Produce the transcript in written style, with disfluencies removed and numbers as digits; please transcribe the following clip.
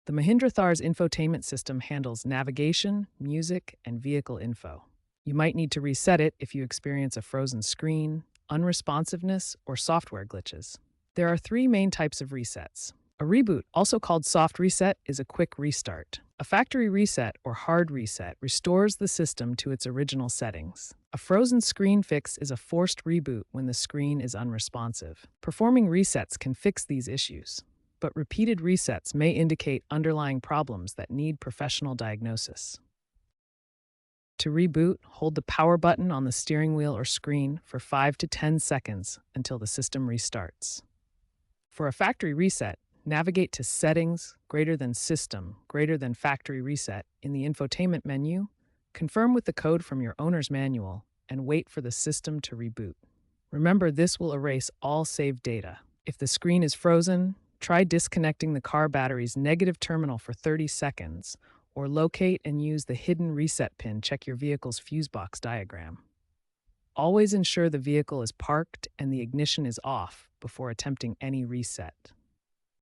The Mahindra Thar's infotainment system handles navigation, music, and vehicle info. You might need to reset it if you experience a frozen screen, unresponsiveness, or software glitches. There are three main types of resets. A reboot, also called soft reset, is a quick restart. A factory reset or hard reset restores the system to its original settings. A frozen screen fix is a forced reboot when the screen is unresponsive. Performing resets can fix these issues, but repeated resets may indicate underlying problems that need professional diagnosis. To reboot, hold the power button on the steering wheel or screen for 5 to 10 seconds until the system restarts. For a factory reset, navigate to Settings, System, Factory Reset in the infotainment menu, confirm with the code from your owner's manual, and wait for the system to reboot. Remember, this will erase all saved data. If the screen is frozen, try disconnecting the car battery's negative terminal for 30 seconds, or locate and use the hidden reset pin. Check your vehicle's fuse box diagram. Always ensure the vehicle is parked and the ignition is off before attempting any reset.